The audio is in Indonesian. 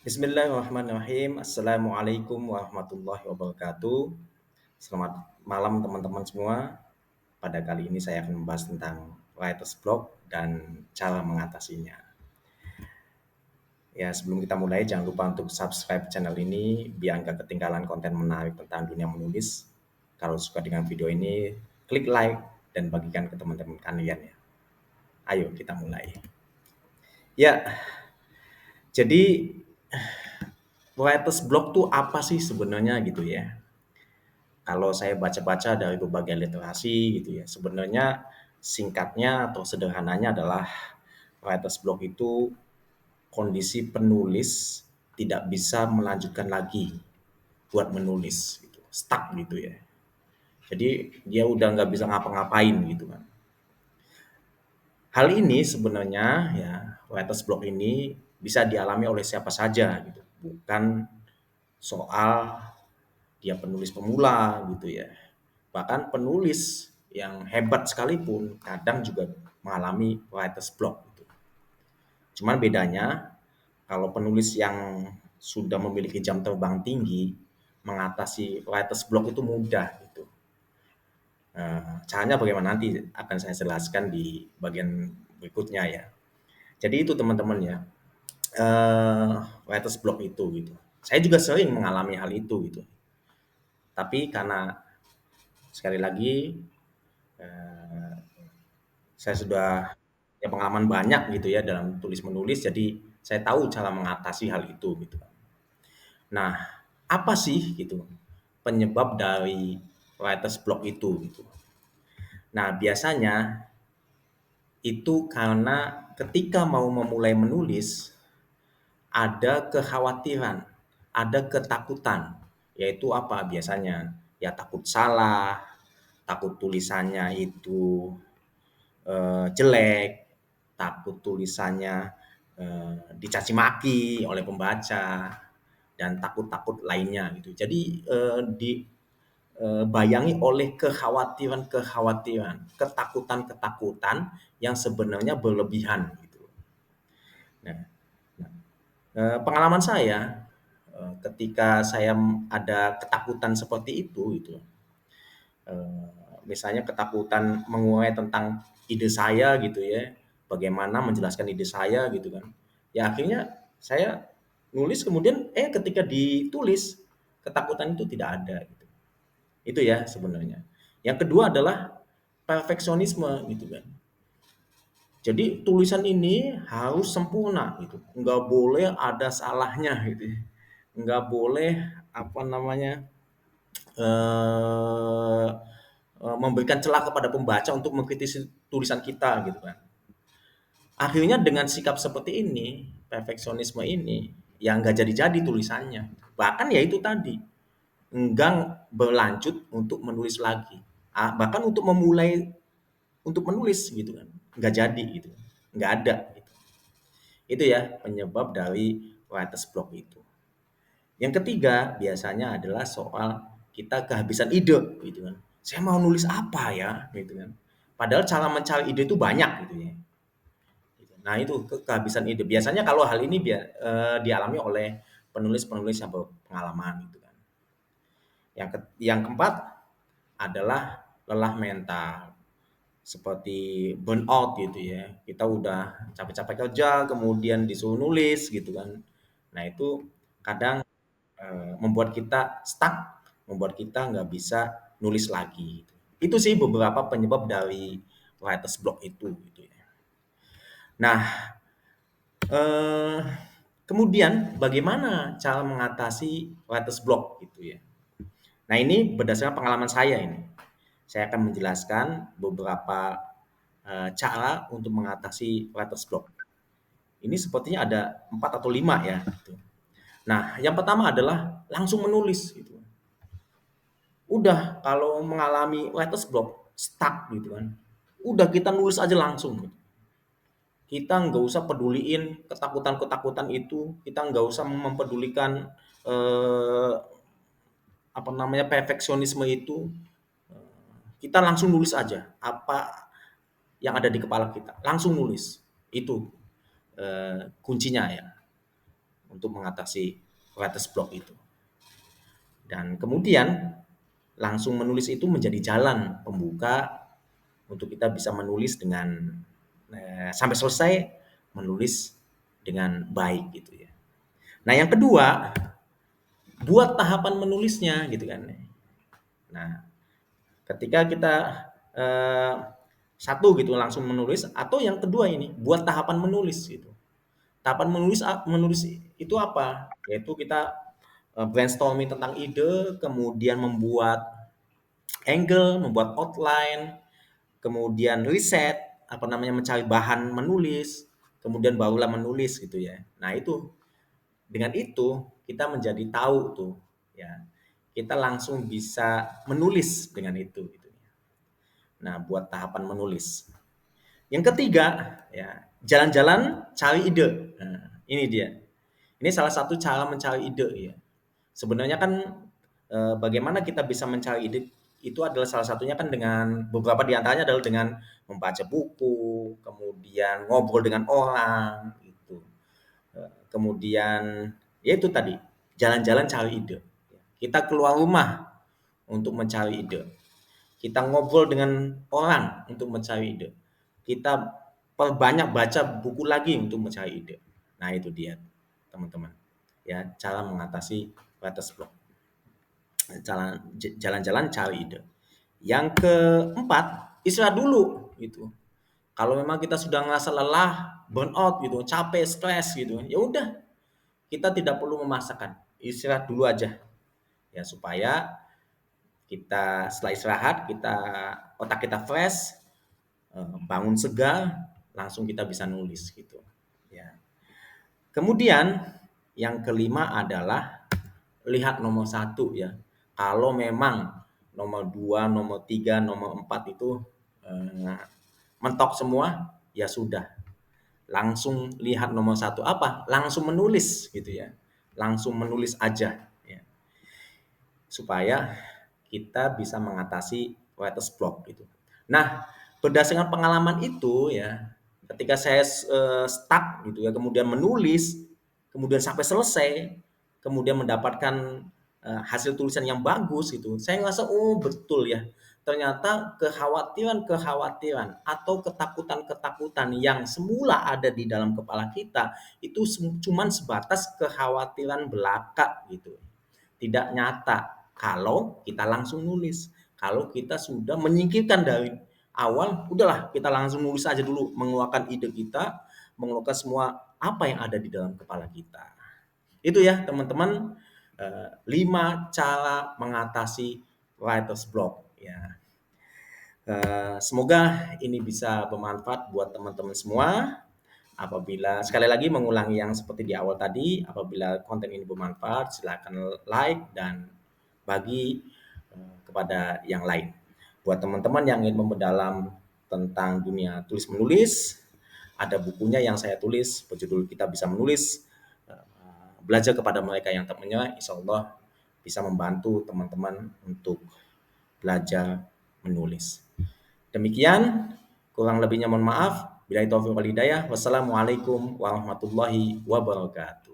Bismillahirrahmanirrahim. Assalamualaikum warahmatullahi wabarakatuh. Selamat malam teman-teman semua. Pada kali ini saya akan membahas tentang writer's block dan cara mengatasinya. Ya, sebelum kita mulai jangan lupa untuk subscribe channel ini biar nggak ketinggalan konten menarik tentang dunia menulis. Kalau suka dengan video ini, klik like dan bagikan ke teman-teman kalian ya. Ayo kita mulai. Ya, jadi writer's block tuh apa sih sebenarnya gitu ya? Kalau saya baca-baca dari berbagai literasi gitu ya, sebenarnya singkatnya atau sederhananya adalah writer's block itu kondisi penulis tidak bisa melanjutkan lagi buat menulis gitu, stuck gitu ya. Jadi dia udah nggak bisa ngapa-ngapain gitu kan. Hal ini sebenarnya ya writer's block ini bisa dialami oleh siapa saja gitu, bukan soal dia penulis pemula gitu ya. Bahkan penulis yang hebat sekalipun kadang juga mengalami writer's block gitu. Cuman bedanya kalau penulis yang sudah memiliki jam terbang tinggi mengatasi writer's block itu mudah gitu. Caranya bagaimana nanti akan saya jelaskan di bagian berikutnya ya. Jadi itu teman-teman ya, writer's block itu gitu. Saya juga sering mengalami hal itu gitu. Tapi karena sekali lagi eh, saya sudah punya pengalaman banyak gitu ya dalam tulis menulis, jadi saya tahu cara mengatasi hal itu gitu. Nah, apa sih gitu penyebab dari writer's block itu gitu? Nah, biasanya itu karena ketika mau memulai menulis ada kekhawatiran, ada ketakutan, yaitu apa biasanya? Ya takut salah, takut tulisannya itu jelek, takut tulisannya dicaci maki oleh pembaca, dan takut-takut lainnya gitu. Jadi dibayangi oleh kekhawatiran-kekhawatiran, ketakutan-ketakutan yang sebenarnya berlebihan gitu. Nah, pengalaman saya ketika saya ada ketakutan seperti itu gitu, misalnya ketakutan mengurai tentang ide saya gitu ya, bagaimana menjelaskan ide saya gitu kan. Ya akhirnya saya nulis kemudian ketika ditulis ketakutan itu tidak ada gitu. Itu ya sebenarnya. Yang kedua adalah perfeksionisme gitu kan. Jadi tulisan ini harus sempurna gitu, nggak boleh ada salahnya gitu ya. Nggak boleh apa namanya eh, memberikan celah kepada pembaca untuk mengkritisi tulisan kita gitu kan. Akhirnya dengan sikap seperti ini, perfeksionisme ini, yang nggak jadi-jadi tulisannya. Bahkan ya itu tadi, enggan berlanjut untuk menulis lagi. Bahkan untuk memulai untuk menulis gitu kan, nggak jadi gitu, nggak ada. Gitu. Itu ya penyebab dari writer's block itu. Yang ketiga biasanya adalah soal kita kehabisan ide gitu kan. Saya mau nulis apa ya gitu kan. Padahal cara mencari ide itu banyak gitu ya. Gitu. Nah itu kehabisan ide. Biasanya kalau hal ini dialami oleh penulis-penulis yang berpengalaman gitu kan. Yang keempat adalah lelah mental seperti burnout gitu ya. Kita udah capek-capek kerja kemudian disuruh nulis gitu kan. Nah itu kadang membuat kita stuck, membuat kita nggak bisa nulis lagi. Gitu. Itu sih beberapa penyebab dari writer's block itu. Gitu ya. Nah, eh, kemudian bagaimana cara mengatasi writer's block gitu ya? Nah ini berdasarkan pengalaman saya ini. Saya akan menjelaskan beberapa cara untuk mengatasi writer's block. Ini sepertinya ada 4 atau 5 ya. Gitu. Nah, yang pertama adalah langsung menulis. Gitu. Udah kalau mengalami writer's block, stuck gitu kan. Udah kita nulis aja langsung. Gitu. Kita nggak usah peduliin ketakutan-ketakutan itu, kita nggak usah mempedulikan eh, apa namanya perfeksionisme itu. Kita langsung nulis aja apa yang ada di kepala kita, langsung nulis. Itu kuncinya ya. untuk mengatasi writer's block itu. Dan kemudian langsung menulis itu menjadi jalan pembuka untuk kita bisa menulis dengan sampai selesai menulis dengan baik gitu ya. Nah, yang kedua, buat tahapan menulisnya gitu kan. Nah, ketika kita eh, satu gitu langsung menulis, atau yang kedua ini buat tahapan menulis gitu. Tahapan menulis itu apa? Yaitu kita brainstorming tentang ide, kemudian membuat angle, membuat outline, kemudian riset, apa namanya, mencari bahan menulis, kemudian barulah menulis gitu ya. Nah, itu dengan itu kita menjadi tahu tuh ya. Kita langsung bisa menulis dengan itu gitu. Nah, buat tahapan menulis. Yang ketiga, ya, jalan-jalan cari ide. Nah, ini dia. Ini salah satu cara mencari ide ya. Sebenarnya kan bagaimana kita bisa mencari ide itu adalah salah satunya kan dengan beberapa di antaranya adalah dengan membaca buku, kemudian ngobrol dengan orang gitu. Kemudian ya itu tadi, jalan-jalan cari ide. Kita keluar rumah untuk mencari ide. Kita ngobrol dengan orang untuk mencari ide. Kita perbanyak baca buku lagi untuk mencari ide. Nah, itu dia, teman-teman. Ya, cara mengatasi writer's block. Jalan-jalan cari ide. Yang keempat, istirahat dulu gitu. Kalau memang kita sudah ngerasa lelah, burn out gitu, capek, stres gitu, ya udah, kita tidak perlu memaksakan. Istirahat dulu aja. Ya, supaya kita setelah istirahat, otak kita fresh, bangun segar, langsung kita bisa nulis gitu. Ya. Kemudian yang kelima adalah lihat nomor satu ya. Kalau memang nomor 2, nomor 3, nomor 4 itu mentok semua, ya sudah. Langsung lihat nomor satu apa? Langsung menulis gitu ya. Langsung menulis aja ya. Supaya kita bisa mengatasi writer's block gitu. Nah, berdasarkan pengalaman itu ya, ketika saya stuck gitu ya, kemudian menulis, kemudian sampai selesai, kemudian mendapatkan hasil tulisan yang bagus gitu, saya ngerasa oh betul ya, ternyata kekhawatiran-kekhawatiran atau ketakutan-ketakutan yang semula ada di dalam kepala kita itu cuman sebatas kekhawatiran belaka gitu, tidak nyata kalau kita langsung nulis. Kalau kita sudah menyingkirkan dari awal, udahlah kita langsung nulis aja dulu, mengeluarkan ide kita, mengeluarkan semua apa yang ada di dalam kepala kita. Itu ya teman-teman, 5 cara mengatasi writer's block ya. Semoga ini bisa bermanfaat buat teman-teman semua. Apabila sekali lagi mengulangi yang seperti di awal tadi, apabila konten ini bermanfaat, silakan like dan bagi kepada yang lain. Buat teman-teman yang ingin memperdalam tentang dunia tulis menulis, ada bukunya yang saya tulis berjudul Kita Bisa Menulis. Belajar kepada mereka yang tak menyerah, insya Allah bisa membantu teman-teman untuk belajar menulis. Demikian, kurang lebihnya mohon maaf. Billahi taufiq wal hidayah. Wassalamualaikum warahmatullahi wabarakatuh.